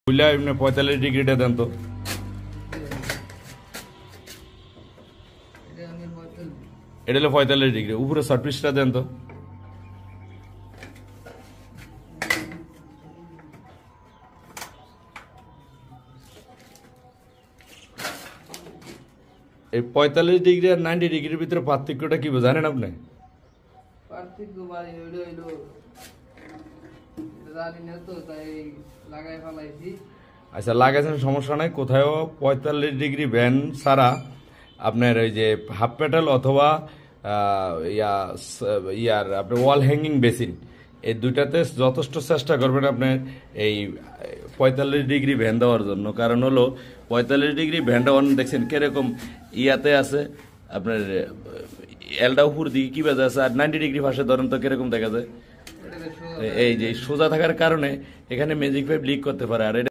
বুঝলা এমনি 45 ডিগ্রিটা দেন তো। এটা হলো 45 ডিগ্রি, উপরে সারফেসটা দেন তো। এই 45 ডিগ্রি আর 90 ডিগ্রির ভিতরে পার্থক্যটা কি জানেন আপনি? পার্থক্য ভাই হইলো জানি না তো, তাই লাগাই ফেলাইছি। আচ্ছা লাগাইছেন, সমস্যা নাই। কোথাও 45 ডিগ্রি ভ্যান ছাড়া আপনার ওই যে হাফ প্যাডেল অথবা ইয়ার আপনার ওয়াল হ্যাঙ্গিং বেসিন, এই দুইটাতে যথেষ্ট চেষ্টা করবেন আপনার এই 45 ডিগ্রি ভ্যান দেওয়ার জন্য। কারণ হলো 45 ডিগ্রি ভ্যানটা দেখছেন কিরকম ইয়াতে আছে আপনার, এলটা উপর দিকে কি বাজে আছে, আর 90 ডিগ্রি পাশে ধরেন তো কিরকম দেখা যায়। এই যে সোজা থাকার কারণে এখানে ম্যাজিক পাইপ লিক করতে পারে। আর